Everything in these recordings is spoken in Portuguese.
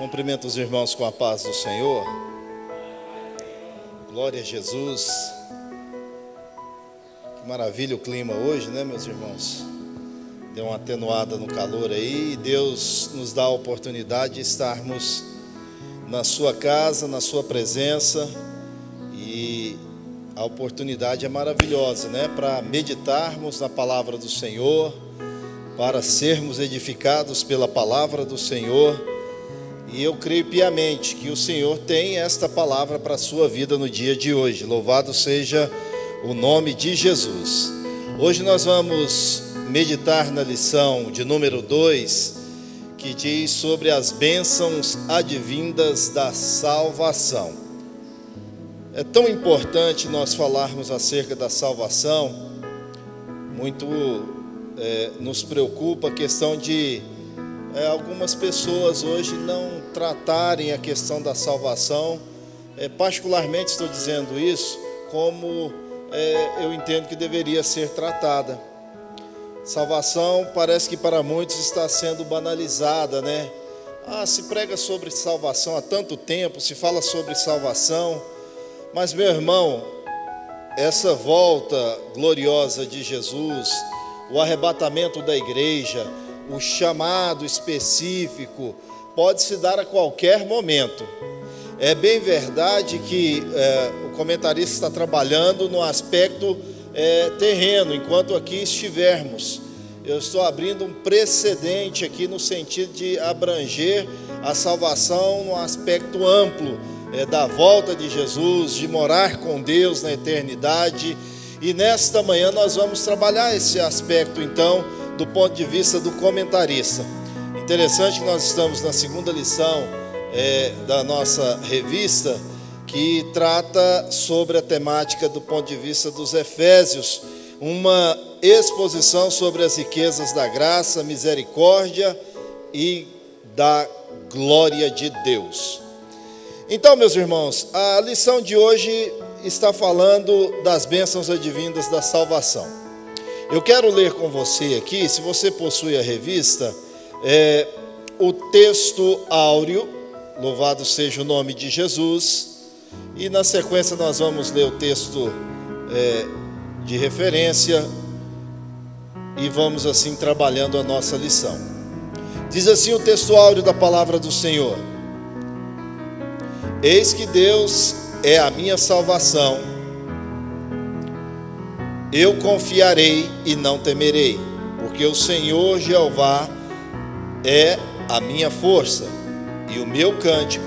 Cumprimento os irmãos com a paz do Senhor. Glória a Jesus. Que maravilha o clima hoje, né, meus irmãos? Deu uma atenuada no calor aí. E Deus nos dá a oportunidade de estarmos na sua casa, na sua presença. E a oportunidade é maravilhosa, né? Para meditarmos na palavra do Senhor, para sermos edificados pela palavra do Senhor. E eu creio piamente que o Senhor tem esta palavra para a sua vida no dia de hoje. Louvado seja o nome de Jesus. Hoje nós vamos meditar na lição de número 2, que diz sobre as bênçãos advindas da salvação. É tão importante nós falarmos acerca da salvação. Muito nos preocupa a questão de algumas pessoas hoje não tratarem a questão da salvação, particularmente estou dizendo isso como eu entendo que deveria ser tratada. Salvação parece que para muitos está sendo banalizada, né? Se prega sobre salvação há tanto tempo, se fala sobre salvação, mas meu irmão, essa volta gloriosa de Jesus, o arrebatamento da igreja, o chamado específico, pode se dar a qualquer momento. É bem verdade que o comentarista está trabalhando no aspecto terreno, enquanto aqui estivermos. Eu estou abrindo um precedente aqui no sentido de abranger a salvação no aspecto amplo da volta de Jesus, de morar com Deus na eternidade. E nesta manhã nós vamos trabalhar esse aspecto, então, do ponto de vista do comentarista. Interessante que nós estamos na segunda lição da nossa revista, que trata sobre a temática do ponto de vista dos Efésios, uma exposição sobre as riquezas da graça, misericórdia e da glória de Deus. Então, meus irmãos, a lição de hoje está falando das bênçãos advindas da salvação. Eu quero ler com você aqui, se você possui a revista, o texto áureo, louvado seja o nome de Jesus, e na sequência nós vamos ler o texto de referência e vamos assim trabalhando a nossa lição. Diz assim o texto áureo da palavra do Senhor: Eis que Deus é a minha salvação, eu confiarei e não temerei, porque o Senhor Jeová é a minha força e o meu cântico,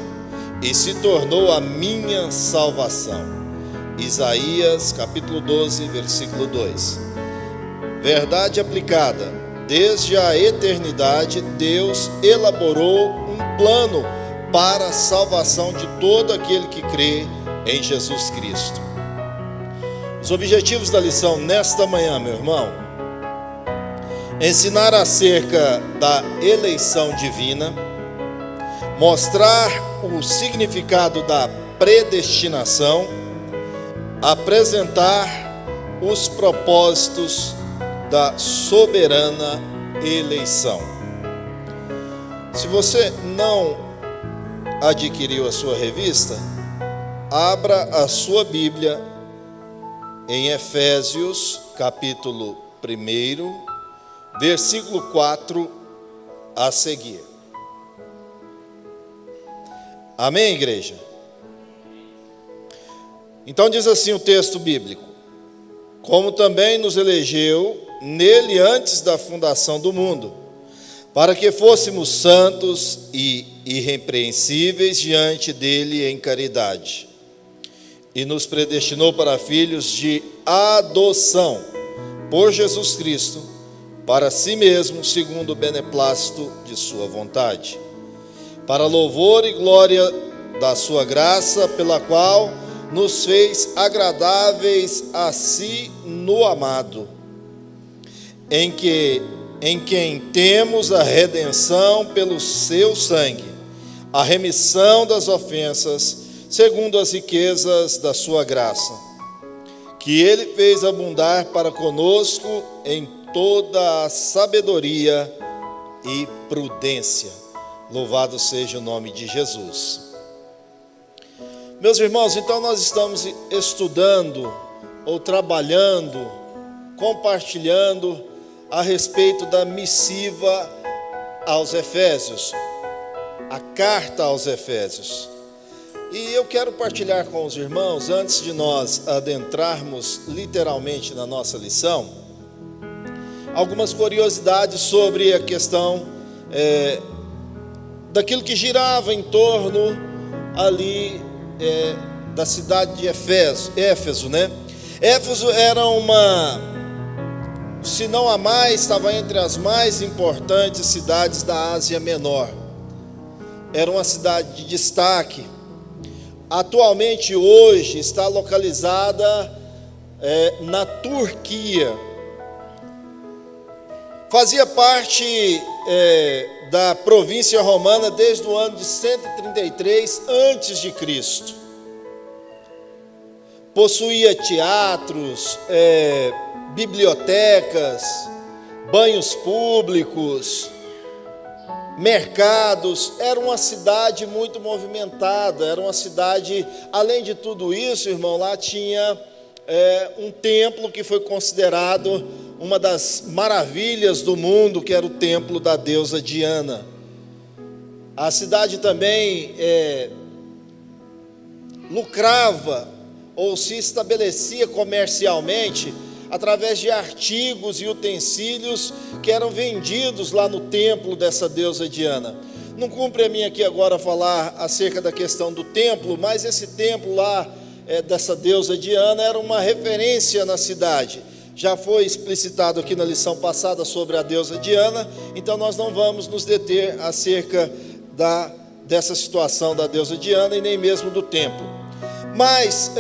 e se tornou a minha salvação. Isaías capítulo 12, versículo 2. Verdade aplicada. Desde a eternidade, Deus elaborou um plano para a salvação de todo aquele que crê em Jesus Cristo. Os objetivos da lição nesta manhã, meu irmão: ensinar acerca da eleição divina, mostrar o significado da predestinação, apresentar os propósitos da soberana eleição. Se você não adquiriu a sua revista, abra a sua Bíblia em Efésios, capítulo 1, versículo 4 a seguir. Amém, igreja? Então diz assim o texto bíblico: como também nos elegeu nele antes da fundação do mundo, para que fôssemos santos e irrepreensíveis diante dele em caridade, e nos predestinou para filhos de adoção por Jesus Cristo, para si mesmo, segundo o beneplácito de sua vontade, para louvor e glória da sua graça, pela qual nos fez agradáveis a si no amado, em quem temos a redenção pelo seu sangue, a remissão das ofensas, segundo as riquezas da sua graça, que ele fez abundar para conosco em toda a sabedoria e prudência. Louvado seja o nome de Jesus. Meus irmãos, então nós estamos estudando ou trabalhando, compartilhando a respeito da missiva aos Efésios, a carta aos Efésios. E eu quero partilhar com os irmãos, antes de nós adentrarmos literalmente na nossa lição, algumas curiosidades sobre a questão daquilo que girava em torno ali da cidade de Éfeso, né? Éfeso era uma, se não a mais, estava entre as mais importantes cidades da Ásia Menor. Era uma cidade de destaque. Atualmente, hoje, está localizada na Turquia. Fazia parte da província romana desde o ano de 133 a.C. Possuía teatros, bibliotecas, banhos públicos, mercados. Era uma cidade muito movimentada, era uma cidade, além de tudo isso, irmão, lá tinha um templo que foi considerado uma das maravilhas do mundo, que era o templo da deusa Diana. A cidade também lucrava ou se estabelecia comercialmente através de artigos e utensílios que eram vendidos lá no templo dessa deusa Diana. Não cumpre a mim aqui agora falar acerca da questão do templo, mas esse templo lá dessa deusa Diana era uma referência na cidade. Já foi explicitado aqui na lição passada sobre a deusa Diana, então nós não vamos nos deter acerca dessa situação da deusa Diana e nem mesmo do templo. Mas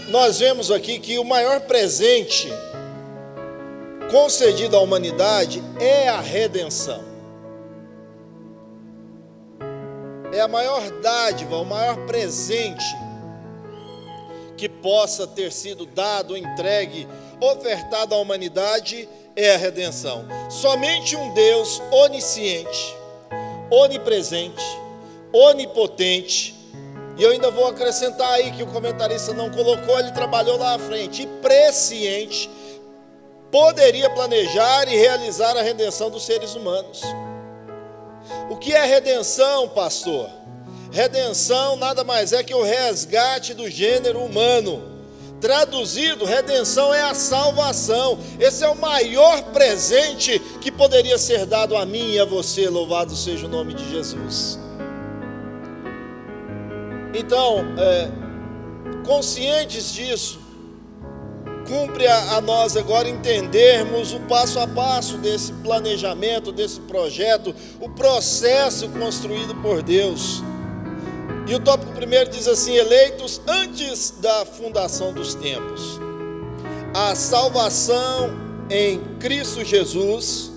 nós vemos aqui que o maior presente concedido à humanidade é a redenção. É a maior dádiva, o maior presente que possa ter sido dado, entregue, ofertado à humanidade é a redenção. Somente um Deus onisciente, onipresente, onipotente, e eu ainda vou acrescentar aí que o comentarista não colocou, ele trabalhou lá à frente, e presciente, poderia planejar e realizar a redenção dos seres humanos. O que é redenção, pastor? Redenção nada mais é que o resgate do gênero humano. Traduzido, redenção é a salvação. Esse é o maior presente que poderia ser dado a mim e a você. Louvado seja o nome de Jesus. Então, conscientes disso, cumpre a nós agora entendermos o passo a passo desse planejamento, desse projeto, o processo construído por Deus. E o tópico primeiro diz assim: eleitos antes da fundação dos tempos. A salvação em Cristo Jesus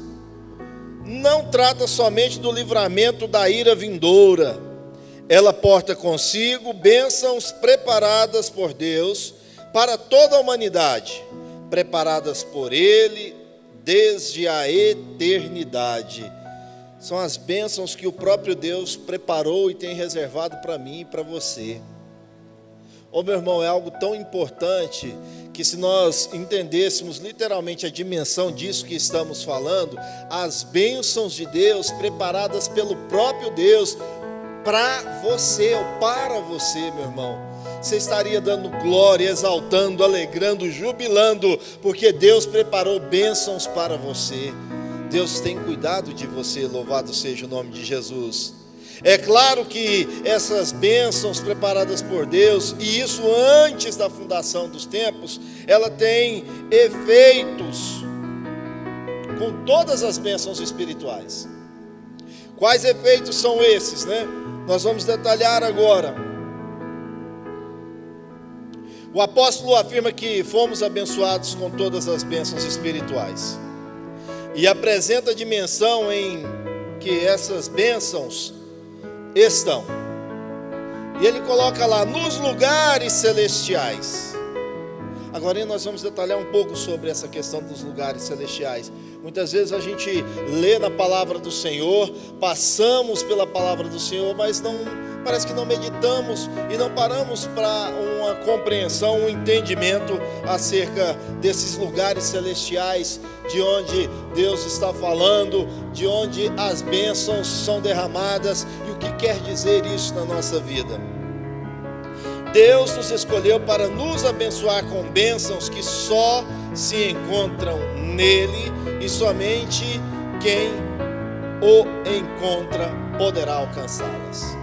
não trata somente do livramento da ira vindoura. Ela porta consigo bênçãos preparadas por Deus para toda a humanidade, preparadas por Ele desde a eternidade. São as bênçãos que o próprio Deus preparou e tem reservado para mim e para você. Meu irmão, é algo tão importante que, se nós entendêssemos literalmente a dimensão disso que estamos falando, as bênçãos de Deus preparadas pelo próprio Deus para você ou para você, meu irmão, você estaria dando glória, exaltando, alegrando, jubilando, porque Deus preparou bênçãos para você. Deus tem cuidado de você, louvado seja o nome de Jesus. É claro que essas bênçãos preparadas por Deus, e isso antes da fundação dos tempos, ela tem efeitos com todas as bênçãos espirituais. Quais efeitos são esses, né? Nós vamos detalhar agora. O apóstolo afirma que fomos abençoados com todas as bênçãos espirituais. E apresenta a dimensão em que essas bênçãos estão. E ele coloca lá, nos lugares celestiais. Agora nós vamos detalhar um pouco sobre essa questão dos lugares celestiais. Muitas vezes a gente lê na palavra do Senhor, passamos pela palavra do Senhor, mas parece que não meditamos e não paramos para uma compreensão, um entendimento acerca desses lugares celestiais, de onde Deus está falando, de onde as bênçãos são derramadas e o que quer dizer isso na nossa vida. Deus nos escolheu para nos abençoar com bênçãos que só se encontram nele, e somente quem o encontra poderá alcançá-las.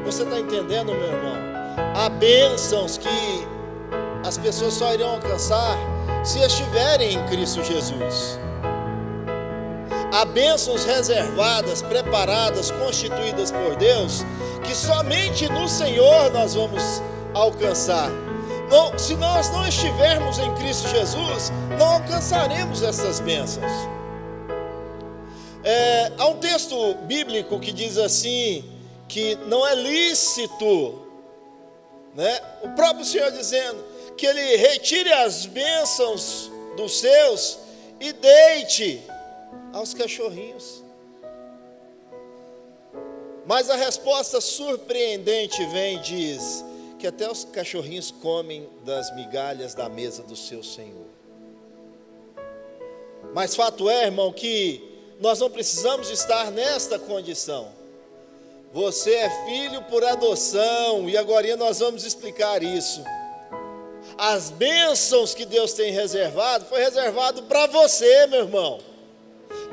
Você está entendendo, meu irmão? Há bênçãos que as pessoas só irão alcançar se estiverem em Cristo Jesus. Há bênçãos reservadas, preparadas, constituídas por Deus, que somente no Senhor nós vamos alcançar. Não, se nós não estivermos em Cristo Jesus, não alcançaremos essas bênçãos. Há um texto bíblico que diz assim, que não é lícito, né? O próprio Senhor dizendo que Ele retire as bênçãos dos seus e deite aos cachorrinhos. Mas a resposta surpreendente vem e diz que até os cachorrinhos comem das migalhas da mesa do seu Senhor. Mas fato é, irmão, que nós não precisamos estar nesta condição. Você é filho por adoção, e agora nós vamos explicar isso. As bênçãos que Deus tem reservado, foi reservado para você, meu irmão.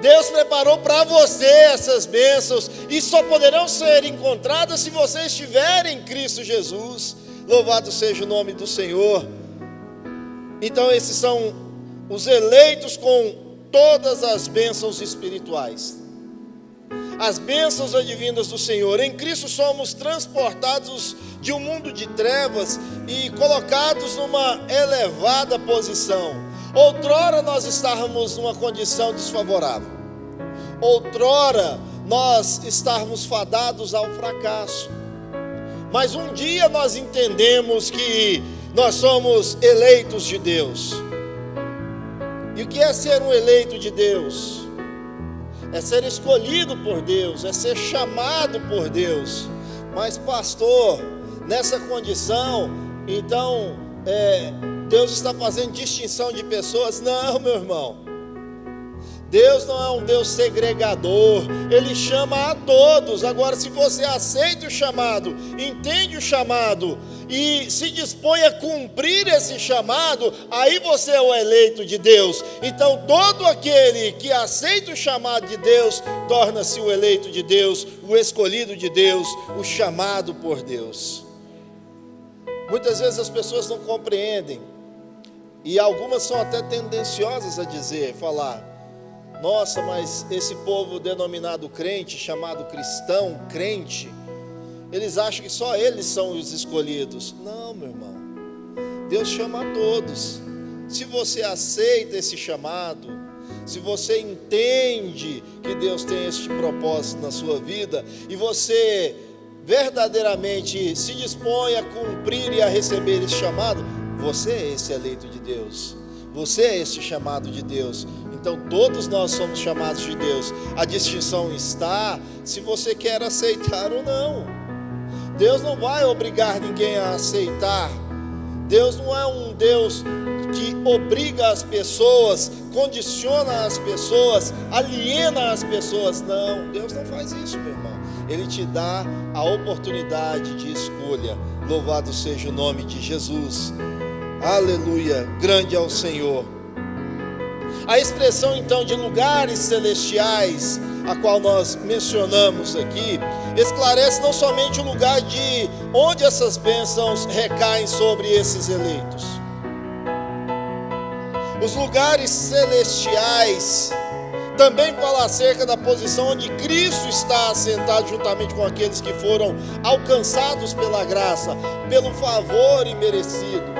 Deus preparou para você essas bênçãos, e só poderão ser encontradas se você estiver em Cristo Jesus. Louvado seja o nome do Senhor. Então esses são os eleitos com todas as bênçãos espirituais, as bênçãos advindas do Senhor. Em Cristo somos transportados de um mundo de trevas e colocados numa elevada posição. Outrora nós estávamos numa condição desfavorável. Outrora nós estávamos fadados ao fracasso. Mas um dia nós entendemos que nós somos eleitos de Deus. E o que é ser um eleito de Deus? É ser escolhido por Deus, é ser chamado por Deus. Mas pastor, nessa condição, então Deus está fazendo distinção de pessoas? Não, meu irmão. Deus não é um Deus segregador, Ele chama a todos. Agora, se você aceita o chamado, entende o chamado e se dispõe a cumprir esse chamado, aí você é o eleito de Deus. Então todo aquele que aceita o chamado de Deus, torna-se o eleito de Deus, o escolhido de Deus, o chamado por Deus. Muitas vezes as pessoas não compreendem, e algumas são até tendenciosas a falar: nossa, mas esse povo denominado crente, chamado cristão, crente, eles acham que só eles são os escolhidos. Não, meu irmão, Deus chama a todos. Se você aceita esse chamado, se você entende que Deus tem este propósito na sua vida, e você verdadeiramente se dispõe a cumprir e a receber esse chamado, você é esse eleito de Deus, você é esse chamado de Deus. Então todos nós somos chamados de Deus. A distinção está se você quer aceitar ou não. Deus não vai obrigar ninguém a aceitar. Deus não é um Deus que obriga as pessoas, condiciona as pessoas, aliena as pessoas. Não, Deus não faz isso, meu irmão. Ele te dá a oportunidade de escolha. Louvado seja o nome de Jesus. Aleluia, grande é o Senhor. A expressão então de lugares celestiais, a qual nós mencionamos aqui, esclarece não somente o lugar de onde essas bênçãos recaem sobre esses eleitos. Os lugares celestiais também fala acerca da posição onde Cristo está assentado juntamente com aqueles que foram alcançados pela graça, pelo favor imerecido.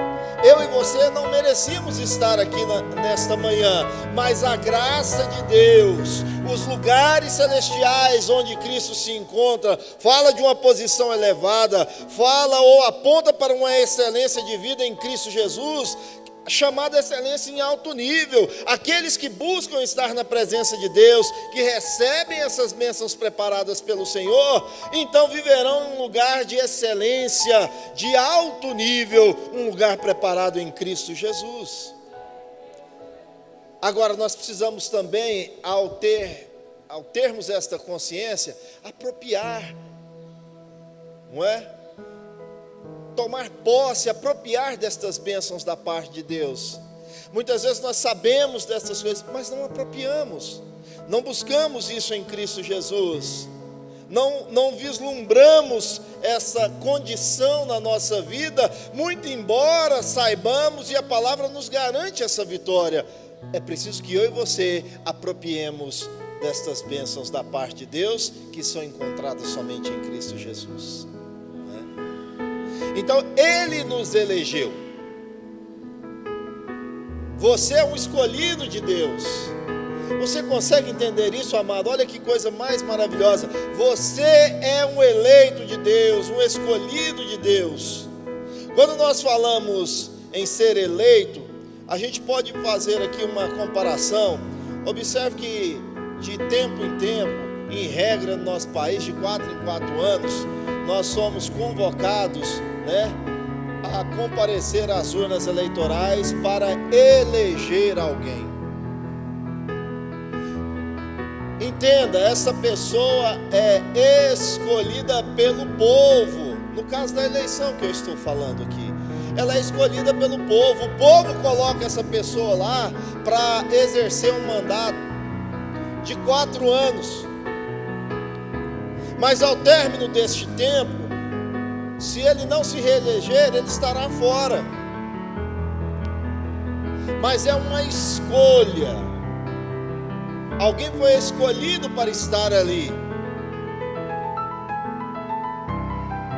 Eu e você não merecíamos estar aqui nesta manhã, mas a graça de Deus, os lugares celestiais onde Cristo se encontra, fala de uma posição elevada, fala ou aponta para uma excelência de vida em Cristo Jesus, chamada excelência em alto nível. Aqueles que buscam estar na presença de Deus, que recebem essas bênçãos preparadas pelo Senhor, então viverão em um lugar de excelência, de alto nível, um lugar preparado em Cristo Jesus. Agora nós precisamos também, ao termos esta consciência, apropriar, não é? Tomar posse, apropriar destas bênçãos da parte de Deus. Muitas vezes nós sabemos dessas coisas, mas não apropriamos, não buscamos isso em Cristo Jesus, não vislumbramos essa condição na nossa vida, muito embora saibamos e a palavra nos garante essa vitória. É preciso que eu e você apropriemos destas bênçãos da parte de Deus, que são encontradas somente em Cristo Jesus. Então Ele nos elegeu. Você é um escolhido de Deus. Você consegue entender isso, amado? Olha que coisa mais maravilhosa. Você é um eleito de Deus, um escolhido de Deus. Quando nós falamos em ser eleito, a gente pode fazer aqui uma comparação. Observe que de tempo em tempo, em regra no nosso país, de 4 em 4 anos, nós somos convocados, a comparecer às urnas eleitorais para eleger alguém. Entenda, essa pessoa é escolhida pelo povo. No caso da eleição que eu estou falando aqui, ela é escolhida pelo povo. O povo coloca essa pessoa lá para exercer um mandato de 4 anos. Mas ao término deste tempo, se ele não se reeleger, ele estará fora. Mas é uma escolha. Alguém foi escolhido para estar ali.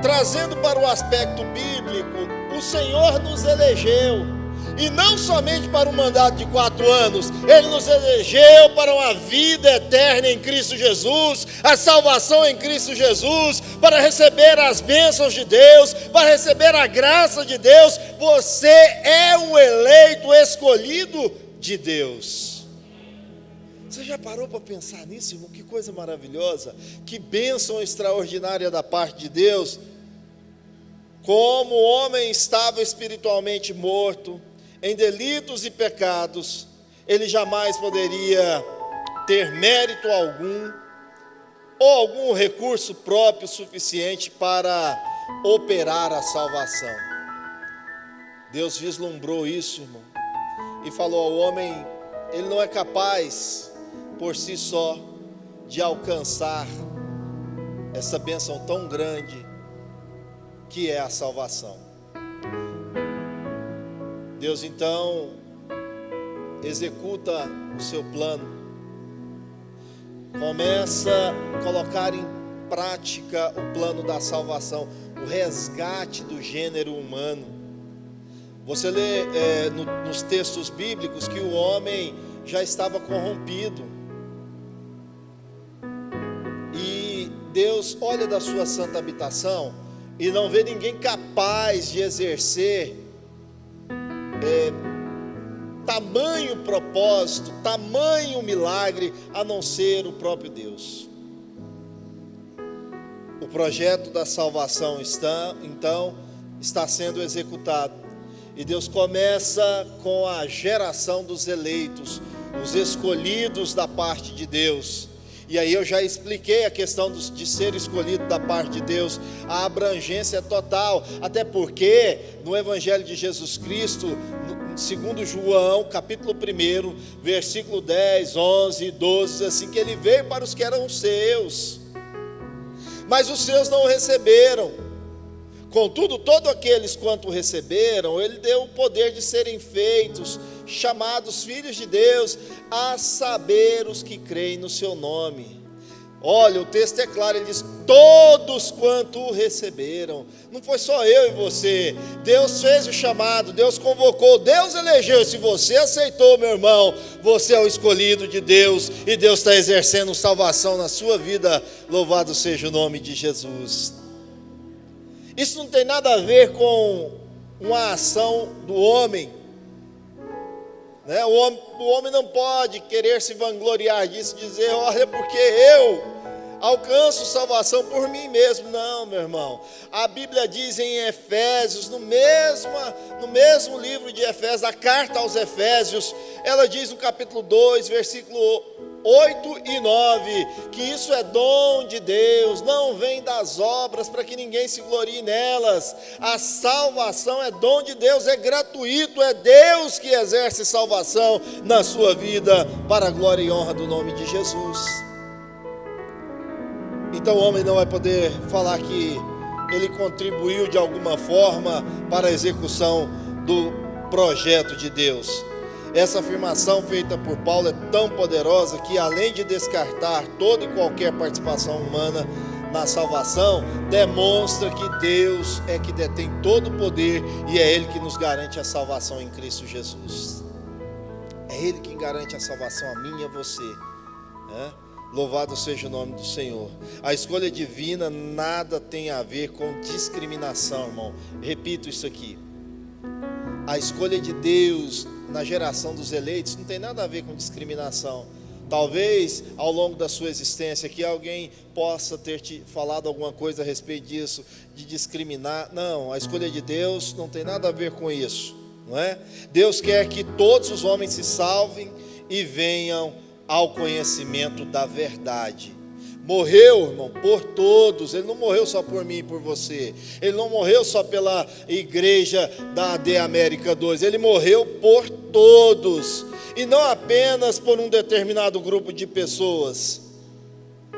Trazendo para o aspecto bíblico, o Senhor nos elegeu. E não somente para um mandato de 4 anos, Ele nos elegeu para uma vida eterna em Cristo Jesus, a salvação em Cristo Jesus, para receber as bênçãos de Deus, para receber a graça de Deus. Você é um eleito, escolhido de Deus. Você já parou para pensar nisso, irmão? Que coisa maravilhosa, que bênção extraordinária da parte de Deus. Como o homem estava espiritualmente morto, em delitos e pecados, ele jamais poderia ter mérito algum, ou algum recurso próprio suficiente para operar a salvação. Deus vislumbrou isso, irmão, e falou ao homem: ele não é capaz, por si só, de alcançar essa bênção tão grande, que é a salvação. Deus então executa o seu plano, começa a colocar em prática o plano da salvação, o resgate do gênero humano. Você lê nos textos bíblicos que o homem já estava corrompido, e Deus olha da sua santa habitação e não vê ninguém capaz de exercer tamanho propósito, tamanho milagre, a não ser o próprio Deus. O projeto da salvação está sendo executado, e Deus começa com a geração dos eleitos, os escolhidos da parte de Deus. E aí eu já expliquei a questão de ser escolhido da parte de Deus, a abrangência total, até porque no Evangelho de Jesus Cristo, segundo João, capítulo 1, versículo 10, 11 e 12, diz assim, que ele veio para os que eram seus, mas os seus não o receberam. Contudo, todos aqueles quanto o receberam, ele deu o poder de serem feitos, chamados filhos de Deus, a saber, os que creem no seu nome. Olha, o texto é claro, ele diz, todos quanto o receberam. Não foi só eu e você. Deus fez o chamado, Deus convocou, Deus elegeu. E se você aceitou, meu irmão, você é o escolhido de Deus, e Deus está exercendo salvação na sua vida. Louvado seja o nome de Jesus. Isso não tem nada a ver com uma ação do homem, né? O homem não pode querer se vangloriar disso, dizer, olha, porque eu alcanço salvação por mim mesmo. Não, meu irmão. A Bíblia diz em Efésios, no mesmo livro de Efésios, a carta aos Efésios, ela diz no capítulo 2, versículo 8 e 9, que isso é dom de Deus, não vem das obras para que ninguém se glorie nelas. A salvação é dom de Deus, é gratuito, é Deus que exerce salvação na sua vida, para a glória e honra do nome de Jesus. Então o homem não vai poder falar que ele contribuiu de alguma forma para a execução do projeto de Deus. Essa afirmação feita por Paulo é tão poderosa que, além de descartar toda e qualquer participação humana na salvação, demonstra que Deus é que detém todo o poder e é Ele que nos garante a salvação em Cristo Jesus. É Ele que garante a salvação a mim e a você, né? Louvado seja o nome do Senhor. A escolha divina nada tem a ver com discriminação, irmão. Repito isso aqui. A escolha de Deus na geração dos eleitos não tem nada a ver com discriminação. Talvez ao longo da sua existência aqui alguém possa ter te falado alguma coisa a respeito disso, de discriminar. Não, a escolha de Deus não tem nada a ver com isso, não é? Deus quer que todos os homens se salvem e venham ao conhecimento da verdade. Morreu, irmão, por todos. Ele não morreu só por mim e por você. Ele não morreu só pela igreja da AD América 2. Ele morreu por todos, e não apenas por um determinado grupo de pessoas.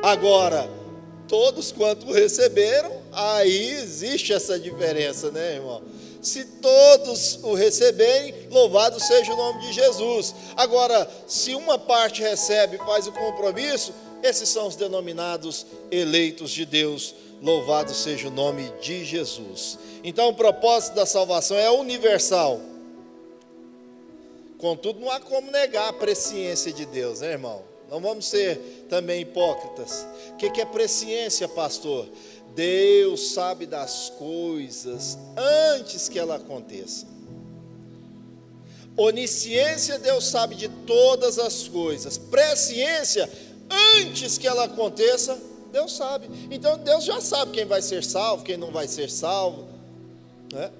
Agora, todos quanto receberam, aí existe essa diferença, né, irmão? Se todos o receberem, louvado seja o nome de Jesus. Agora, se uma parte recebe e faz o compromisso, esses são os denominados eleitos de Deus. Louvado seja o nome de Jesus. Então, o propósito da salvação é universal. Contudo, não há como negar a presciência de Deus, né, irmão? Não vamos ser também hipócritas. O que é presciência, pastor? Deus sabe das coisas antes que ela aconteça. Onisciência, Deus sabe de todas as coisas. Presciência, antes que ela aconteça, Deus sabe. Então Deus já sabe quem vai ser salvo, quem não vai ser salvo, né?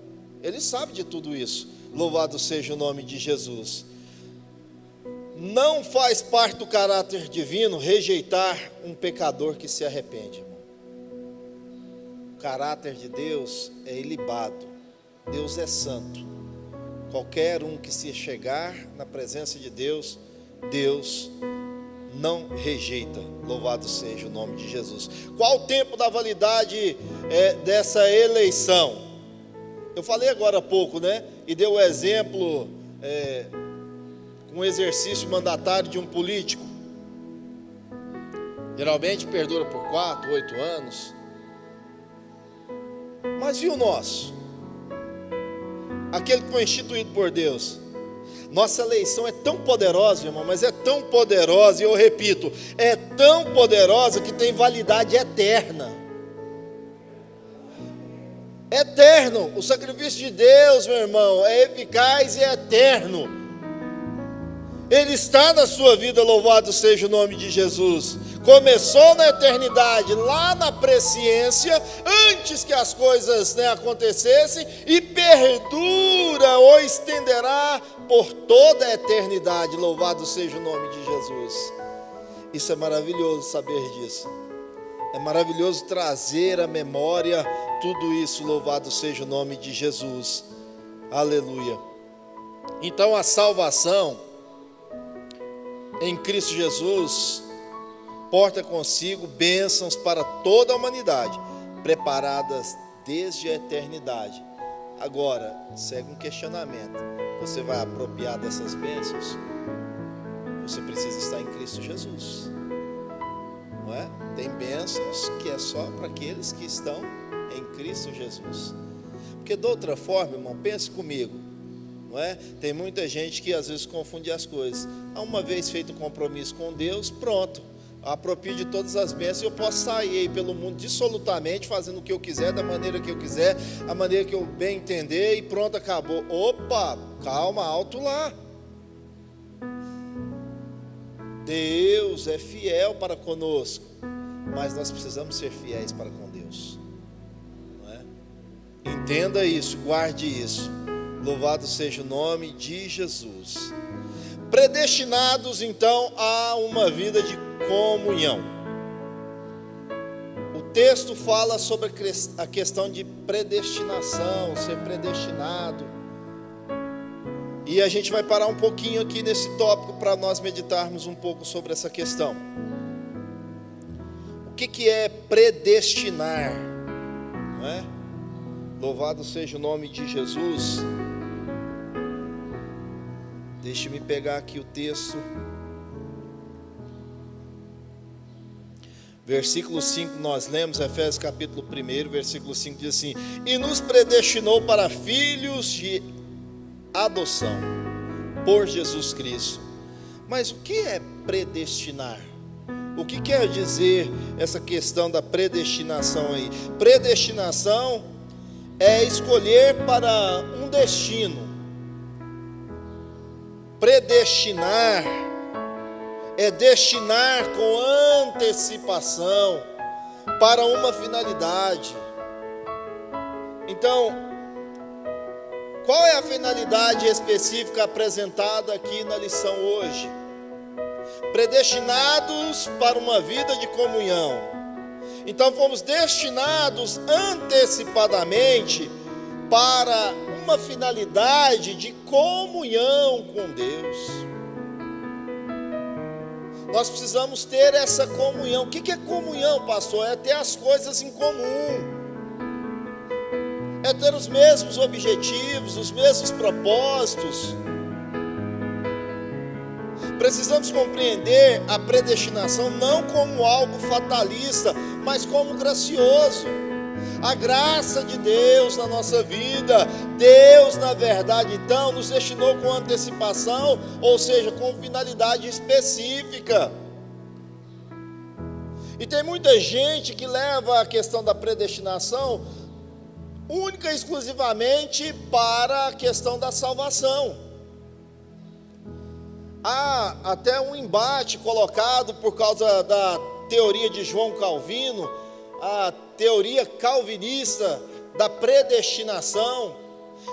Ele sabe de tudo isso. Louvado seja o nome de Jesus. Não faz parte do caráter divino rejeitar um pecador que se arrepende, irmão. O caráter de Deus é ilibado. Deus é santo. Qualquer um que se chegar na presença de Deus, Deus não rejeita. Louvado seja o nome de Jesus. Qual o tempo da validade dessa eleição? Eu falei agora há pouco, né? E deu o exemplo com o exercício mandatário de um político. Geralmente perdura por 4, 8 anos. Mas e o nosso? Aquele que foi instituído por Deus. Nossa eleição é tão poderosa, irmão, mas é tão poderosa, e eu repito, é tão poderosa que tem validade eterna. Eterno. O sacrifício de Deus, meu irmão, é eficaz e é eterno. Ele está na sua vida, louvado seja o nome de Jesus. Começou na eternidade, lá na presciência, antes que as coisas acontecessem, e perdura ou estenderá por toda a eternidade. Louvado seja o nome de Jesus. Isso é maravilhoso saber disso. É maravilhoso trazer à memória tudo isso. Louvado seja o nome de Jesus. Aleluia. Então a salvação em Cristo Jesus porta consigo bênçãos para toda a humanidade, preparadas desde a eternidade. Agora, segue um questionamento: você vai apropriar dessas bênçãos? Você precisa estar em Cristo Jesus, não é? Tem bênçãos que é só para aqueles que estão em Cristo Jesus. Porque de outra forma, irmão, pense comigo, não é? Tem muita gente que às vezes confunde as coisas. Uma vez feito o compromisso com Deus, pronto, aproprio de todas as bênçãos, eu posso sair aí pelo mundo dissolutamente, fazendo o que eu quiser, da maneira que eu quiser, a maneira que eu bem entender, e pronto, acabou. Opa, calma, alto lá. Deus é fiel para conosco, mas nós precisamos ser fiéis para com Deus, não é? Entenda isso, guarde isso. Louvado seja o nome de Jesus. Predestinados então a uma vida de comunhão. O texto fala sobre a questão de predestinação, ser predestinado. E a gente vai parar um pouquinho aqui nesse tópico para nós meditarmos um pouco sobre essa questão. O que é predestinar? Não é? Louvado seja o nome de Jesus. Deixe-me pegar aqui o texto. Versículo 5 nós lemos, Efésios capítulo 1, versículo 5 diz assim: e nos predestinou para filhos de adoção, por Jesus Cristo. Mas o que é predestinar? O que quer dizer essa questão da predestinação aí? Predestinação é escolher para um destino. Predestinar é destinar com antecipação para uma finalidade. Então, qual é a finalidade específica apresentada aqui na lição hoje? Predestinados para uma vida de comunhão. Então fomos destinados antecipadamente para uma finalidade de comunhão com Deus. Nós precisamos ter essa comunhão. O que é comunhão, pastor? É ter as coisas em comum. É ter os mesmos objetivos, os mesmos propósitos. Precisamos compreender a predestinação não como algo fatalista, mas como gracioso. A graça de Deus na nossa vida. Deus, na verdade, então, nos destinou com antecipação, ou seja, com finalidade específica. E tem muita gente que leva a questão da predestinação única e exclusivamente para a questão da salvação. Há até um embate colocado por causa da teoria de João Calvino, a teoria calvinista da predestinação,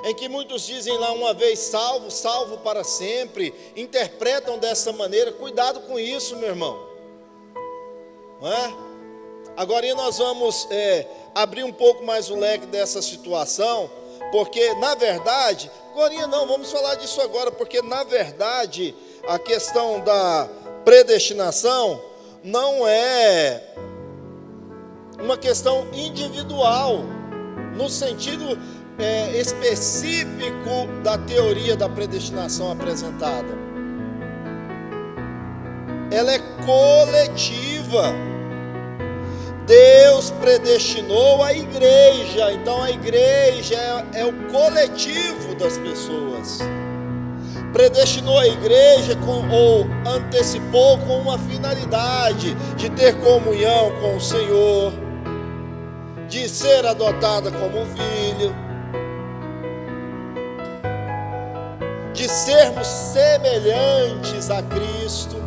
em que muitos dizem lá, uma vez salvo, salvo para sempre, interpretam dessa maneira. Cuidado com isso, meu irmão, não é? Agora nós vamos abrir um pouco mais o leque dessa situação, porque na verdade, agora não, vamos falar disso agora, porque na verdade a questão da predestinação não é uma questão individual, no sentido específico da teoria da predestinação apresentada. Ela é coletiva. Deus predestinou a igreja, então a igreja é o coletivo das pessoas. Predestinou a igreja ou antecipou com uma finalidade de ter comunhão com o Senhor, de ser adotada como um filho, de sermos semelhantes a Cristo.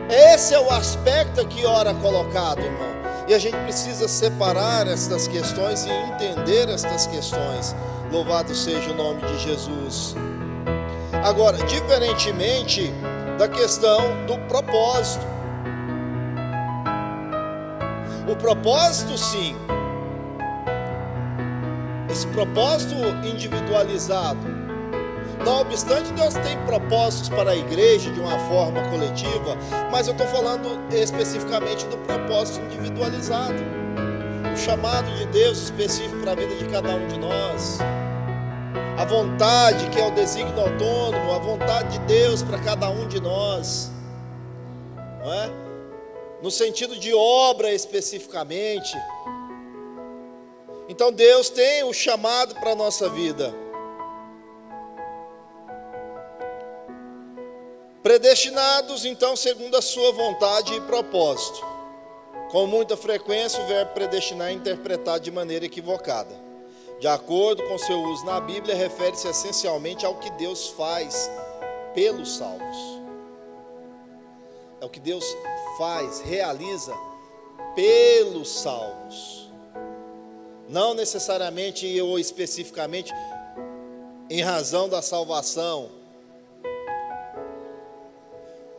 Esse é o aspecto aqui ora colocado, irmão. E a gente precisa separar estas questões e entender estas questões. Louvado seja o nome de Jesus. Agora, diferentemente da questão do propósito. O propósito, sim. Esse propósito individualizado. Não obstante, Deus tem propósitos para a igreja de uma forma coletiva, mas eu estou falando especificamente do propósito individualizado. O chamado de Deus específico para a vida de cada um de nós. A vontade, que é o desígnio autônomo, a vontade de Deus para cada um de nós. Não é? No sentido de obra especificamente. Então Deus tem o chamado para a nossa vida. Predestinados, então, segundo a sua vontade e propósito. Com muita frequência, o verbo predestinar é interpretado de maneira equivocada. De acordo com seu uso na Bíblia, refere-se essencialmente ao que Deus faz pelos salvos. é o que Deus faz, realiza pelos salvos. Não necessariamente ou especificamente em razão da salvação.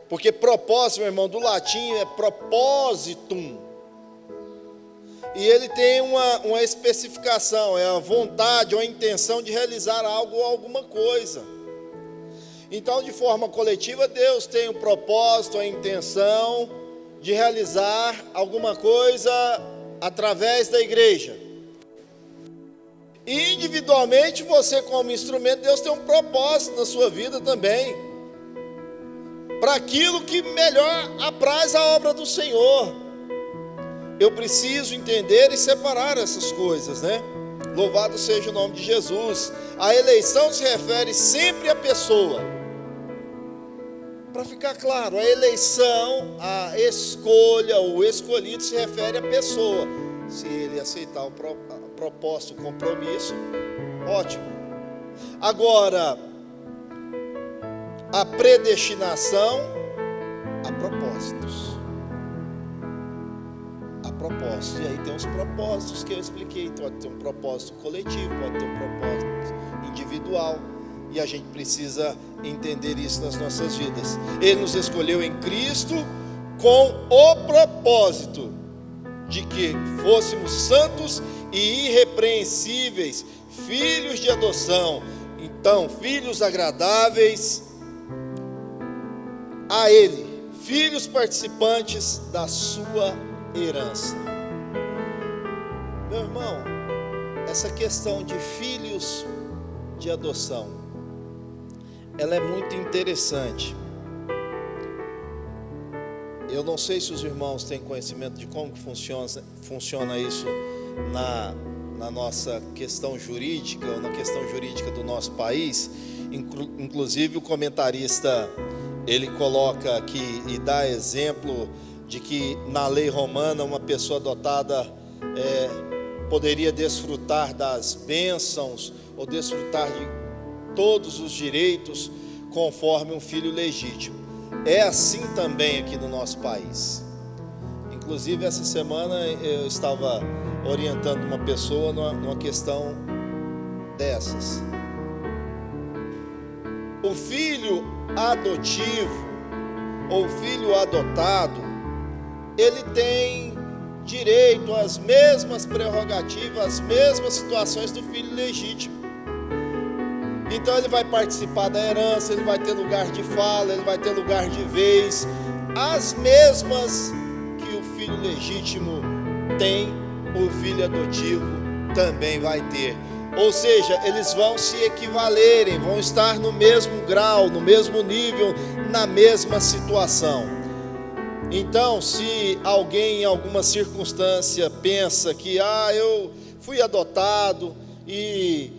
Porque propósito, meu irmão, do latim é propositum. E ele tem uma especificação, é a vontade ou a intenção de realizar algo ou alguma coisa. Então, de forma coletiva, Deus tem o propósito, a intenção de realizar alguma coisa através da igreja. E individualmente, você como instrumento, Deus tem um propósito na sua vida também, para aquilo que melhor apraz a obra do Senhor. Eu preciso entender e separar essas coisas, né? Louvado seja o nome de Jesus. A eleição se refere sempre à pessoa. Para ficar claro, a eleição, a escolha, o escolhido se refere à pessoa. Se ele aceitar o propósito, o compromisso, ótimo. Agora, a predestinação a propósitos. A propósitos. E aí tem os propósitos que eu expliquei. Pode ter um propósito coletivo, pode ter um propósito individual. E a gente precisa entender isso nas nossas vidas. Ele nos escolheu em Cristo com o propósito de que fôssemos santos e irrepreensíveis, filhos de adoção. Então, filhos agradáveis a Ele, filhos participantes da sua herança. Meu irmão, essa questão de filhos de adoção, ela é muito interessante. Eu não sei se os irmãos têm conhecimento de como que funciona isso na nossa questão jurídica, ou na questão jurídica do nosso país. Inclusive o comentarista, ele coloca aqui e dá exemplo de que na lei romana uma pessoa adotada poderia desfrutar das bênçãos ou desfrutar de todos os direitos conforme um filho legítimo. É assim também aqui no nosso país. Inclusive essa semana eu estava orientando uma pessoa numa questão dessas. O filho adotivo ou filho adotado, ele tem direito às mesmas prerrogativas, às mesmas situações do filho legítimo. Então ele vai participar da herança, ele vai ter lugar de fala, ele vai ter lugar de vez, as mesmas que o filho legítimo tem, o filho adotivo também vai ter. Ou seja, eles vão se equivalerem, vão estar no mesmo grau, no mesmo nível, na mesma situação. Então, se alguém em alguma circunstância pensa que eu fui adotado e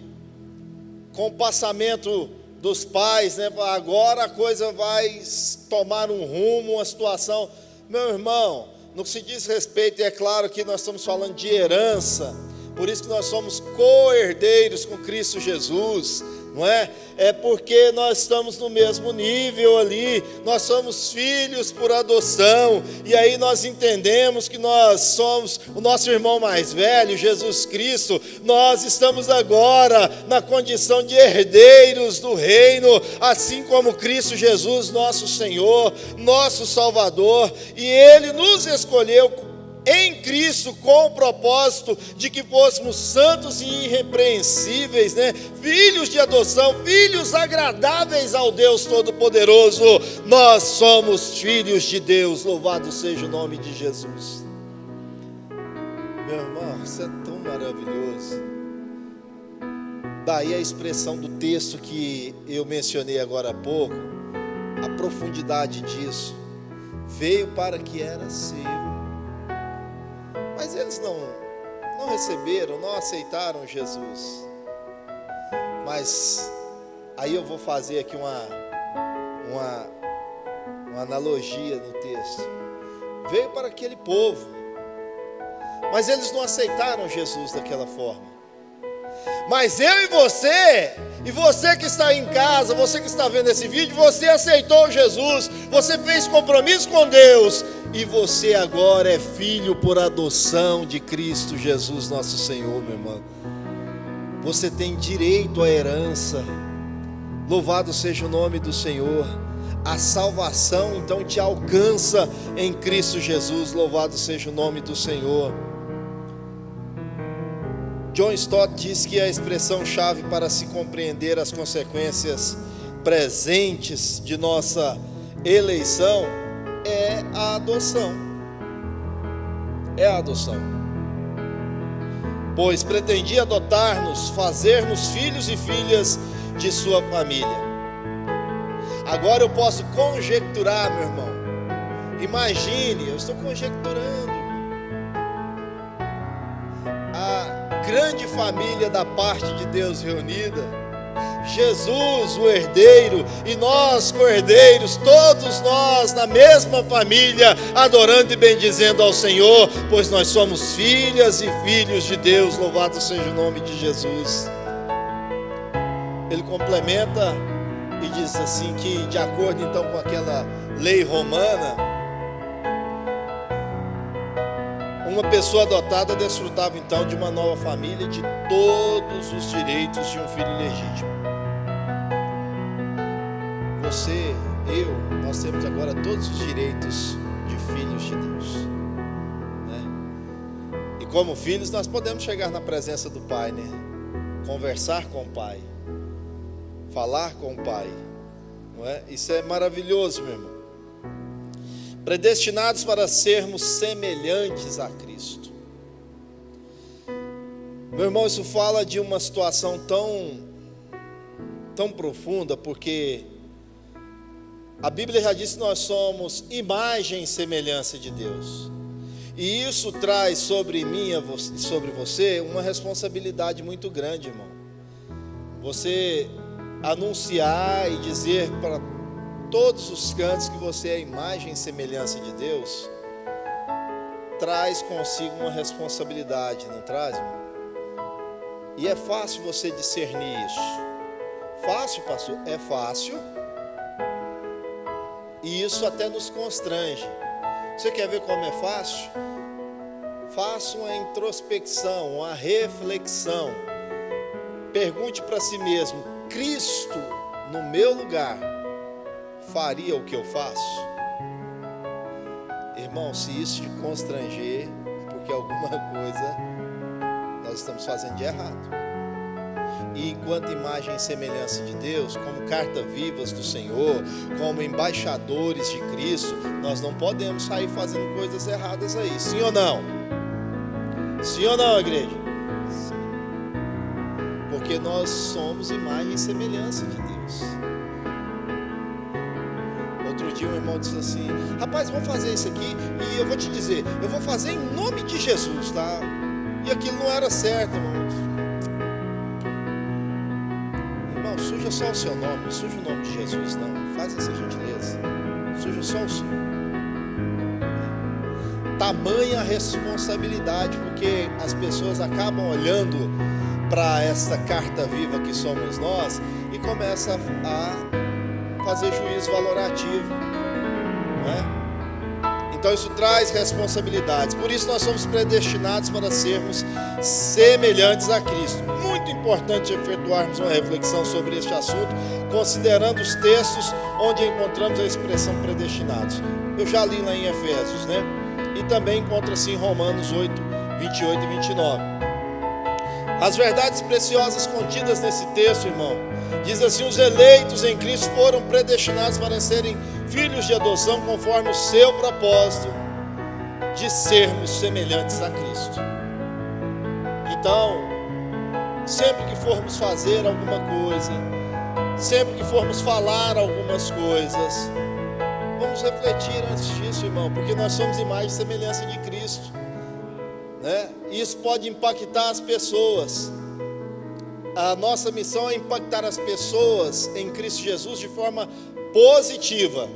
com o passamento dos pais, né, agora a coisa vai tomar um rumo, uma situação. Meu irmão, no que se diz respeito, e é claro que nós estamos falando de herança, por isso que nós somos co-herdeiros com Cristo Jesus, não é? É porque nós estamos no mesmo nível ali, nós somos filhos por adoção, e aí nós entendemos que nós somos o nosso irmão mais velho, Jesus Cristo. Nós estamos agora na condição de herdeiros do reino, assim como Cristo Jesus, nosso Senhor, nosso Salvador, e Ele nos escolheu em Cristo com o propósito de que fôssemos santos e irrepreensíveis, né? Filhos de adoção, filhos agradáveis ao Deus Todo-Poderoso. Nós somos filhos de Deus, louvado seja o nome de Jesus. Meu irmão, isso é tão maravilhoso. Daí a expressão do texto que eu mencionei agora há pouco, a profundidade disso. Veio para que era seu. Mas eles não receberam, não aceitaram Jesus. Mas aí eu vou fazer aqui uma analogia no texto. Veio para aquele povo, mas eles não aceitaram Jesus daquela forma. Mas eu e você que está em casa, você que está vendo esse vídeo, você aceitou Jesus, você fez compromisso com Deus, e você agora é filho por adoção de Cristo Jesus nosso Senhor, meu irmão. Você tem direito à herança. Louvado seja o nome do Senhor. A salvação então te alcança em Cristo Jesus. Louvado seja o nome do Senhor. John Stott diz que a expressão-chave para se compreender as consequências presentes de nossa eleição é a adoção. É a adoção. Pois pretendia adotar-nos, fazer-nos filhos e filhas de sua família. Agora eu posso conjecturar, meu irmão. Imagine, eu estou conjecturando. A grande família da parte de Deus reunida. Jesus, o herdeiro, e nós, co-herdeiros, todos nós na mesma família, adorando e bendizendo ao Senhor, pois nós somos filhas e filhos de Deus. Louvado seja o nome de Jesus. Ele complementa e diz assim que, de acordo então com aquela lei romana, uma pessoa adotada desfrutava então de uma nova família, de todos os direitos de um filho legítimo. Você, eu, nós temos agora todos os direitos de filhos de Deus, né? E como filhos nós podemos chegar na presença do Pai, né? Conversar com o Pai, falar com o Pai, não é? Isso é maravilhoso, meu irmão. Predestinados para sermos semelhantes a Cristo. Meu irmão, isso fala de uma situação tão profunda, porque a Bíblia já disse que nós somos imagem e semelhança de Deus. E isso traz sobre mim e sobre você uma responsabilidade muito grande, irmão. Você anunciar e dizer para todos os cantos que você é a imagem e semelhança de Deus, traz consigo uma responsabilidade, não traz, irmão? E é fácil você discernir isso. Fácil, pastor? É fácil. E isso até nos constrange. Você quer ver como é fácil? Faça uma introspecção, uma reflexão. Pergunte para si mesmo: Cristo, no meu lugar, faria o que eu faço? Irmão, se isso te constranger, é porque alguma coisa nós estamos fazendo de errado. E enquanto imagem e semelhança de Deus, como carta-vivas do Senhor, como embaixadores de Cristo, nós não podemos sair fazendo coisas erradas aí. Sim ou não? Sim ou não, igreja? Sim. Porque nós somos imagem e semelhança de Deus. Outro dia um irmão disse assim: rapaz, vamos fazer isso aqui, e eu vou te dizer, eu vou fazer em nome de Jesus, tá? E aquilo não era certo, irmão. Suja só o seu nome, não suja o nome de Jesus, não. Faz essa gentileza. Suja só o seu. Tamanha responsabilidade, porque as pessoas acabam olhando para essa carta viva que somos nós e começam a fazer juízo valorativo, não é? Então isso traz responsabilidades. Por isso nós somos predestinados para sermos semelhantes a Cristo. Muito importante efetuarmos uma reflexão sobre este assunto, considerando os textos onde encontramos a expressão predestinados. Eu já li lá em Efésios, né? E também encontra-se em Romanos 8, 28 e 29. As verdades preciosas contidas nesse texto, irmão, diz assim: os eleitos em Cristo foram predestinados para serem filhos de adoção conforme o seu propósito de sermos semelhantes a Cristo. Então, sempre que formos fazer alguma coisa, sempre que formos falar algumas coisas, vamos refletir antes disso, irmão, porque nós somos imagem e semelhança de Cristo, né? Isso pode impactar as pessoas. A nossa missão é impactar as pessoas em Cristo Jesus de forma positiva,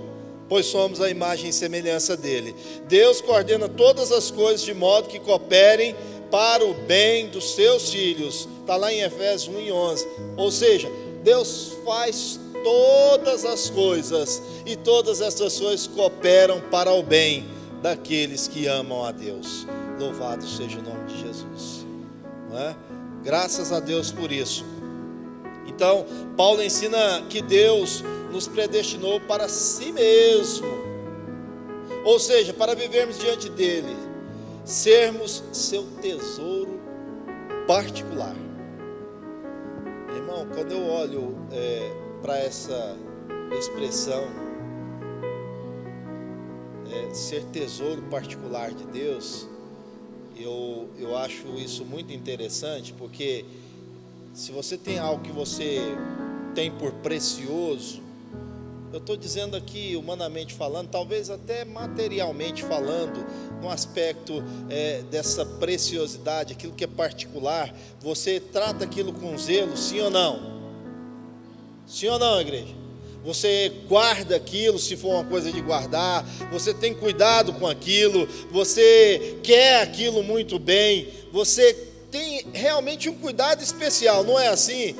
pois somos a imagem e semelhança dele. Deus coordena todas as coisas de modo que cooperem para o bem dos seus filhos. Está lá em Efésios 1:11. Ou seja, Deus faz todas as coisas, e todas essas coisas cooperam para o bem daqueles que amam a Deus. Louvado seja o nome de Jesus, não é? Graças a Deus por isso. Então, Paulo ensina que Deus nos predestinou para si mesmo, ou seja, para vivermos diante dele, sermos seu tesouro particular. Irmão, quando eu olho para essa expressão, ser tesouro particular de Deus, eu acho isso muito interessante, porque se você tem algo que você tem por precioso, eu estou dizendo aqui, humanamente falando, talvez até materialmente falando, no aspecto dessa preciosidade, aquilo que é particular, você trata aquilo com zelo, sim ou não? Sim ou não, igreja? Você guarda aquilo, se for uma coisa de guardar, você tem cuidado com aquilo, você quer aquilo muito bem, você tem realmente um cuidado especial, não é assim?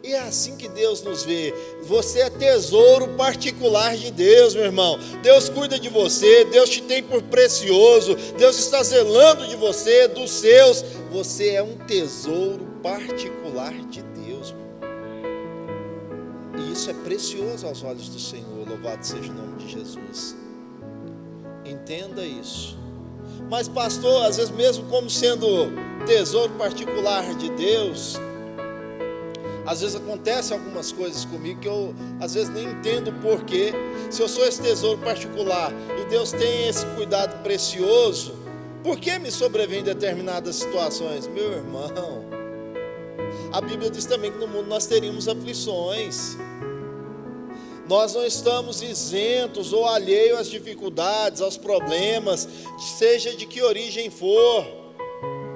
E é assim que Deus nos vê. Você é tesouro particular de Deus, meu irmão. Deus cuida de você, Deus te tem por precioso, Deus está zelando de você, dos seus. Você é um tesouro particular de Deus, meu irmão. E isso é precioso aos olhos do Senhor. Louvado seja o nome de Jesus. Entenda isso. Mas pastor, às vezes mesmo como sendo tesouro particular de Deus, às vezes acontecem algumas coisas comigo que eu às vezes nem entendo o porquê. Se eu sou esse tesouro particular e Deus tem esse cuidado precioso, por que me sobrevém determinadas situações? Meu irmão, a Bíblia diz também que no mundo nós teríamos aflições. Nós não estamos isentos ou alheios às dificuldades, aos problemas, seja de que origem for,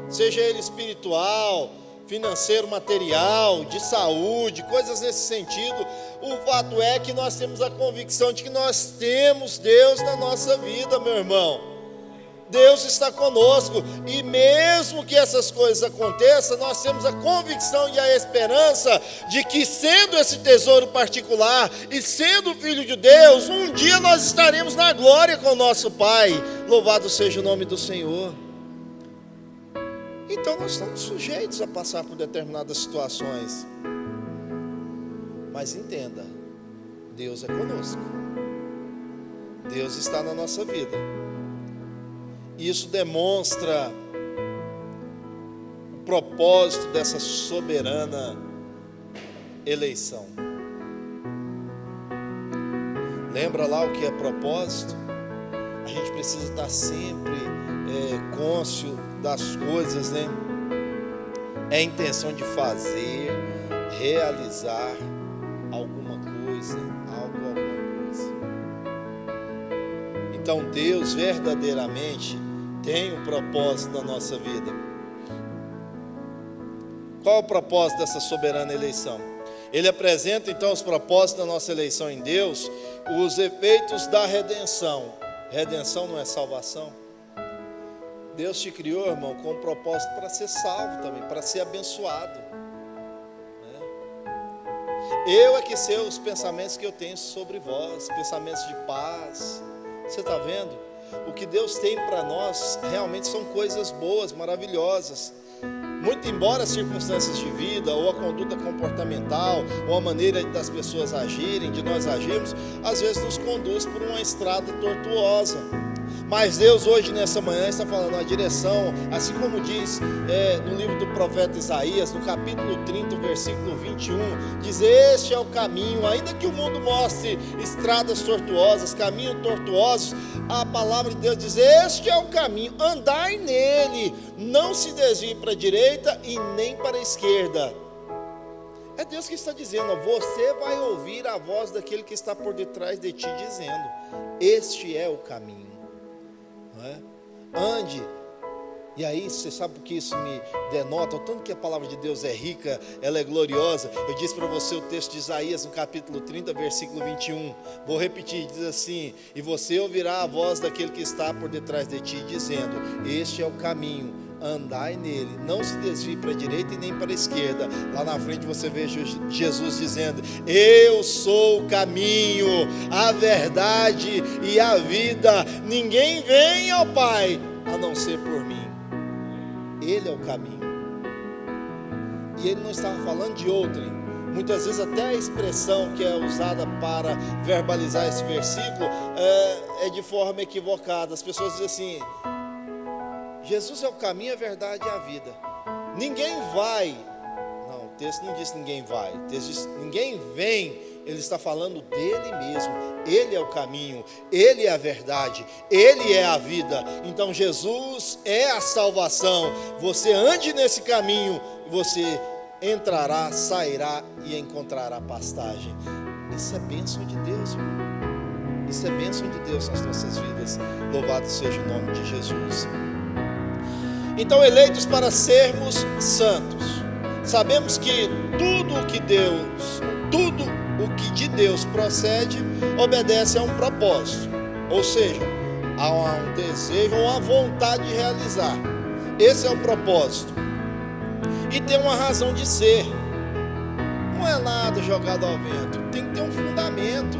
seja ele espiritual, financeiro, material, de saúde, coisas nesse sentido. O fato é que nós temos a convicção de que nós temos Deus na nossa vida, meu irmão. Deus está conosco, e mesmo que essas coisas aconteçam, nós temos a convicção e a esperança de que, sendo esse tesouro particular e sendo filho de Deus, um dia nós estaremos na glória com o nosso Pai. Louvado seja o nome do Senhor. Então nós estamos sujeitos a passar por determinadas situações, mas entenda, Deus é conosco, Deus está na nossa vida. Isso demonstra o propósito dessa soberana eleição. Lembra lá o que é propósito? A gente precisa estar sempre cônscio das coisas, né? É a intenção de fazer, realizar alguma coisa, alguma coisa. Então Deus verdadeiramente tem um propósito na nossa vida. Qual é o propósito dessa soberana eleição? Ele apresenta então os propósitos da nossa eleição em Deus, os efeitos da redenção. Redenção não é salvação? Deus te criou, irmão, com um propósito para ser salvo também, para ser abençoado, né? Eu é que sei os pensamentos que eu tenho sobre vós, pensamentos de paz. Você está vendo? O que Deus tem para nós realmente são coisas boas, maravilhosas. Muito embora as circunstâncias de vida, ou a conduta comportamental, ou a maneira das pessoas agirem, de nós agirmos, às vezes nos conduz por uma estrada tortuosa. Mas Deus hoje nessa manhã está falando a direção, assim como diz no livro do profeta Isaías, no capítulo 30, versículo 21, diz: este é o caminho, ainda que o mundo mostre estradas tortuosas, caminhos tortuosos, a palavra de Deus diz: este é o caminho, andai nele, não se desvie para a direita e nem para a esquerda. É Deus que está dizendo: você vai ouvir a voz daquele que está por detrás de ti dizendo: este é o caminho. Ande. E aí você sabe o que isso me denota? O tanto que a palavra de Deus é rica, ela é gloriosa. Eu disse para você o texto de Isaías no capítulo 30, versículo 21. Vou repetir, diz assim: e você ouvirá a voz daquele que está por detrás de ti dizendo: este é o caminho, andai nele, não se desvie para a direita e nem para a esquerda. Lá na frente você vê Jesus dizendo: eu sou o caminho, a verdade e a vida, ninguém vem ao Pai a não ser por mim. Ele é o caminho. E ele não estava falando de outrem. Muitas vezes até a expressão que é usada para verbalizar esse versículo é de forma equivocada. As pessoas dizem assim: Jesus é o caminho, a verdade e a vida. Ninguém vai. Não, o texto não diz ninguém vai. O texto diz ninguém vem. Ele está falando dele mesmo. Ele é o caminho, ele é a verdade, ele é a vida. Então Jesus é a salvação. Você ande nesse caminho, você entrará, sairá e encontrará pastagem. Isso é bênção de Deus, irmão. Isso é bênção de Deus nas nossas vidas. Louvado seja o nome de Jesus. Então, eleitos para sermos santos, sabemos que tudo o que de Deus procede, obedece a um propósito, ou seja, a um desejo ou a vontade de realizar. Esse é o propósito. E tem uma razão de ser. Não é nada jogado ao vento. Tem que ter um fundamento.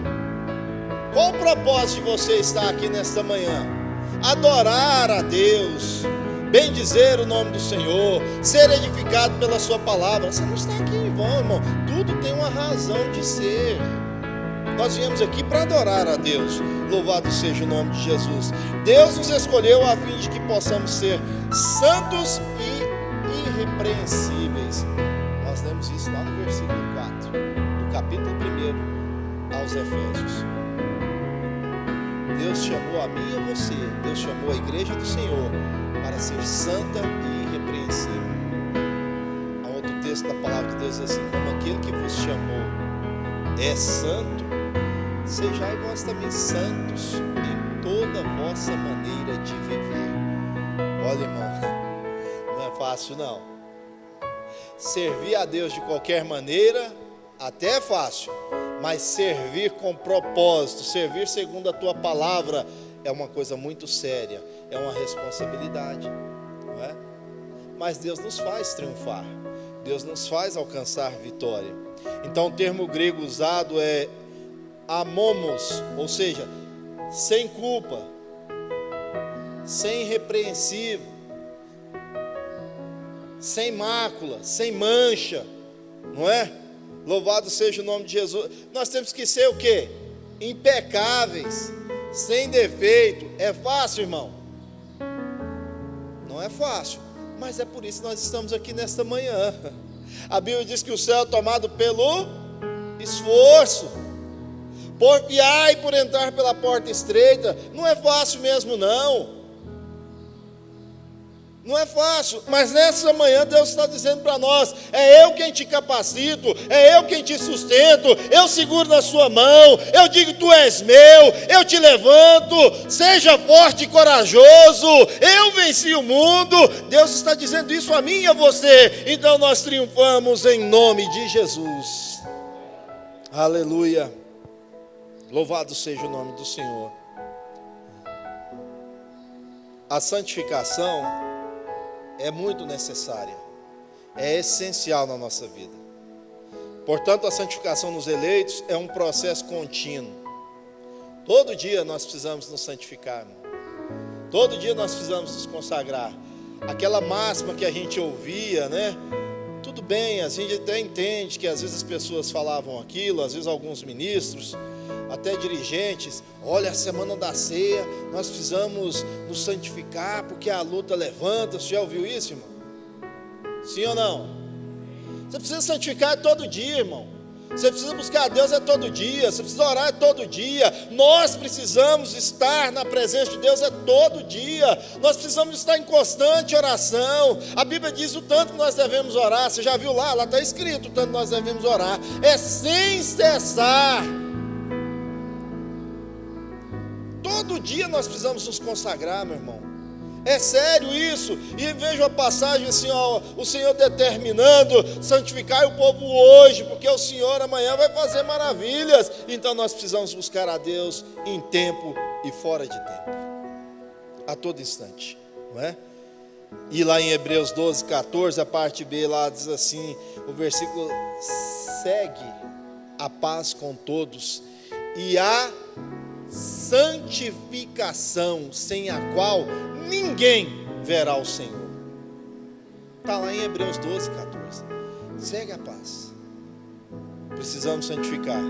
Qual o propósito de você estar aqui nesta manhã? Adorar a Deus, bendizer o nome do Senhor, ser edificado pela sua palavra. Você não está aqui em vão, irmão. Tudo tem uma razão de ser. Nós viemos aqui para adorar a Deus. Louvado seja o nome de Jesus. Deus nos escolheu a fim de que possamos ser santos e irrepreensíveis. Nós lemos isso lá no versículo 4 do capítulo 1 aos Efésios. Deus chamou a mim e a você, Deus chamou a igreja do Senhor para ser santa e irrepreensível. Há outro texto da palavra de Deus assim: como aquele que vos chamou é santo, sejai vós também santos em toda a vossa maneira de viver. Olha, irmão, não é fácil não. Servir a Deus de qualquer maneira até é fácil, mas servir com propósito, servir segundo a tua palavra, é uma coisa muito séria, é uma responsabilidade, não é? Mas Deus nos faz triunfar, Deus nos faz alcançar vitória. Então o termo grego usado é amomos, ou seja, sem culpa, sem irrepreensível, sem mácula, sem mancha, não é? Louvado seja o nome de Jesus. Nós temos que ser o quê? Impecáveis, sem defeito. É fácil, irmão? Não é fácil, mas é por isso que nós estamos aqui nesta manhã. A Bíblia diz que o céu é tomado pelo esforço. Porfiai por entrar pela porta estreita. Não é fácil mesmo não. Não é fácil, mas nessa manhã Deus está dizendo para nós: é eu quem te capacito, é eu quem te sustento, eu seguro na sua mão, eu digo tu és meu, eu te levanto, seja forte e corajoso, eu venci o mundo. Deus está dizendo isso a mim e a você, então nós triunfamos em nome de Jesus. Aleluia, louvado seja o nome do Senhor. A santificação é muito necessária, é essencial na nossa vida. Portanto, a santificação nos eleitos é um processo contínuo. Todo dia nós precisamos nos santificar, irmão. Todo dia nós precisamos nos consagrar. Aquela máxima que a gente ouvia, né? Tudo bem, a gente até entende que às vezes as pessoas falavam aquilo, às vezes alguns ministros, até dirigentes: olha, a semana da ceia, nós precisamos nos santificar, porque a luta levanta. Você já ouviu isso, irmão? Sim ou não? Você precisa santificar todo dia, irmão. Você precisa buscar a Deus todo dia, você precisa orar todo dia. Nós precisamos estar na presença de Deus todo dia. Nós precisamos estar em constante oração. A Bíblia diz o tanto que nós devemos orar. Você já viu lá? Lá está escrito o tanto que nós devemos orar. É sem cessar. Todo dia nós precisamos nos consagrar, meu irmão. É sério isso. E vejo a passagem assim, ó, o Senhor determinando: santificar o povo hoje, porque o Senhor amanhã vai fazer maravilhas. Então nós precisamos buscar a Deus em tempo e fora de tempo, a todo instante, não é? E lá em Hebreus 12, 14, a parte B lá diz assim, o versículo: segue a paz com todos e a santificação, sem a qual ninguém verá o Senhor. Está lá em Hebreus 12, 14. Segue a paz. Precisamos santificar.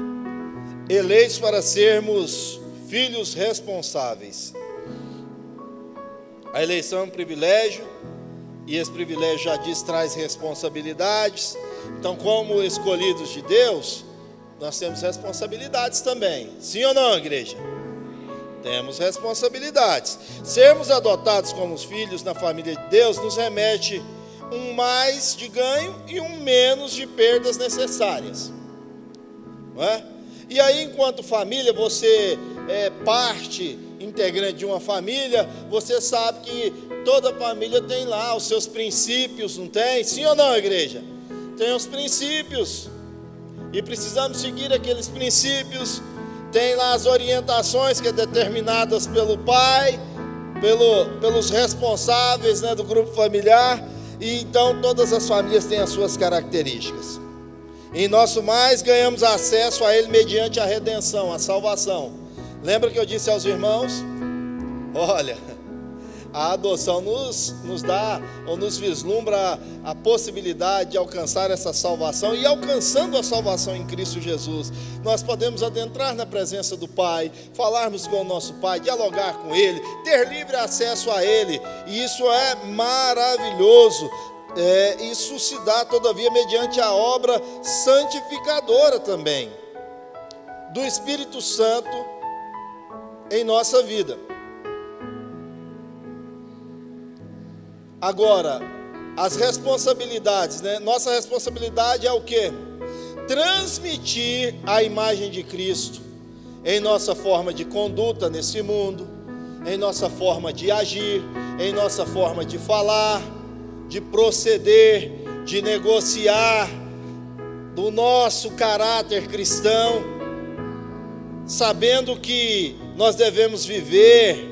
Eleitos para sermos filhos responsáveis. A eleição é um privilégio, e esse privilégio, já diz, traz responsabilidades. Então, como escolhidos de Deus, nós temos responsabilidades também. Sim ou não, igreja? Temos responsabilidades. Sermos adotados como filhos na família de Deus nos remete um mais de ganho e um menos de perdas necessárias, não é? E aí, enquanto família, você é parte integrante de uma família, você sabe que toda família tem lá os seus princípios, não tem? Sim ou não, igreja? Tem os princípios, e precisamos seguir aqueles princípios. Tem lá as orientações que é determinadas pelo pai, pelos responsáveis, né, do grupo familiar. E então todas as famílias têm as suas características. Em nosso mais, ganhamos acesso a Ele mediante a redenção, a salvação. Lembra que eu disse aos irmãos? Olha, a adoção nos dá, ou nos vislumbra a possibilidade de alcançar essa salvação. E alcançando a salvação em Cristo Jesus, nós podemos adentrar na presença do Pai, falarmos com o nosso Pai, dialogar com Ele, ter livre acesso a Ele. E isso é maravilhoso. Isso se dá, todavia, mediante a obra santificadora também do Espírito Santo em nossa vida. Agora, as responsabilidades, né? Nossa responsabilidade é o quê? Transmitir a imagem de Cristo em nossa forma de conduta nesse mundo, em nossa forma de agir, em nossa forma de falar, de proceder, de negociar, do nosso caráter cristão, sabendo que nós devemos viver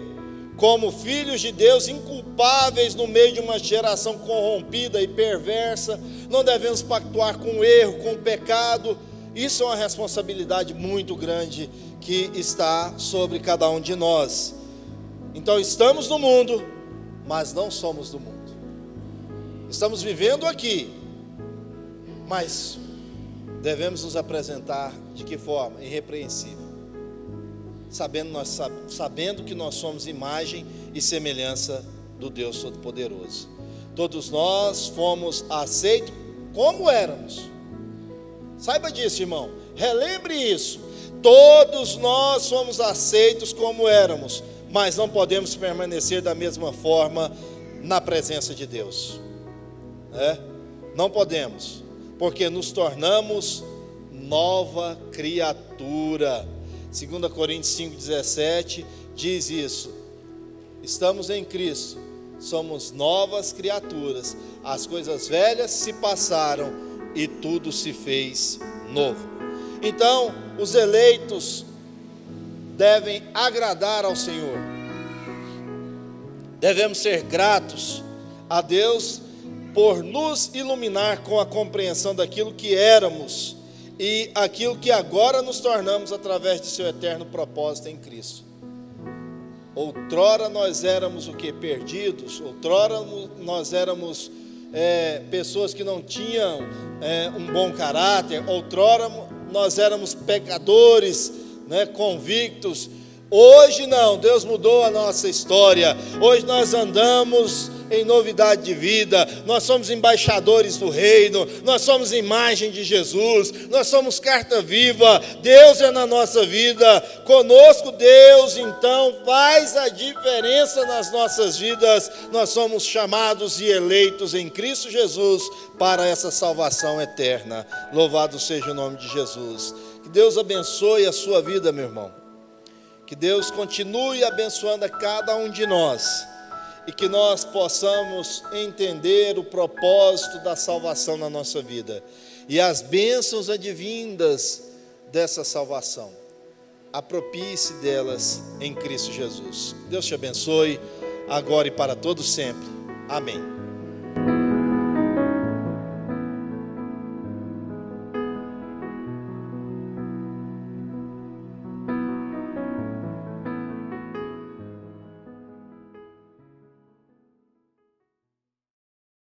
como filhos de Deus, inculpáveis no meio de uma geração corrompida e perversa. Não devemos pactuar com o erro, com o pecado. Isso é uma responsabilidade muito grande que está sobre cada um de nós. Então, estamos no mundo, mas não somos do mundo. Estamos vivendo aqui, mas devemos nos apresentar de que forma? Irrepreensível. Sabendo que nós somos imagem e semelhança do Deus Todo-Poderoso. Todos nós fomos aceitos como éramos. Saiba disso, irmão. Relembre isso. Todos nós fomos aceitos como éramos, mas não podemos permanecer da mesma forma na presença de Deus. Não podemos, porque nos tornamos nova criatura. 2 Coríntios 5,17 diz isso: estamos em Cristo, somos novas criaturas, as coisas velhas se passaram e tudo se fez novo. Então, os eleitos devem agradar ao Senhor, devemos ser gratos a Deus por nos iluminar com a compreensão daquilo que éramos e aquilo que agora nos tornamos através de seu eterno propósito em Cristo. Outrora nós éramos o que? Perdidos. Outrora nós éramos pessoas que não tinham um bom caráter. Outrora nós éramos pecadores, convictos. Hoje não, Deus mudou a nossa história. Hoje nós andamos em novidade de vida. Nós somos embaixadores do reino. Nós somos imagem de Jesus. Nós somos carta viva. Deus é na nossa vida. Conosco Deus, então, faz a diferença nas nossas vidas. Nós somos chamados e eleitos em Cristo Jesus para essa salvação eterna. Louvado seja o nome de Jesus. Que Deus abençoe a sua vida, meu irmão. Que Deus continue abençoando a cada um de nós e que nós possamos entender o propósito da salvação na nossa vida e as bênçãos advindas dessa salvação. Aproprie-se delas em Cristo Jesus. Deus te abençoe agora e para todo sempre. Amém.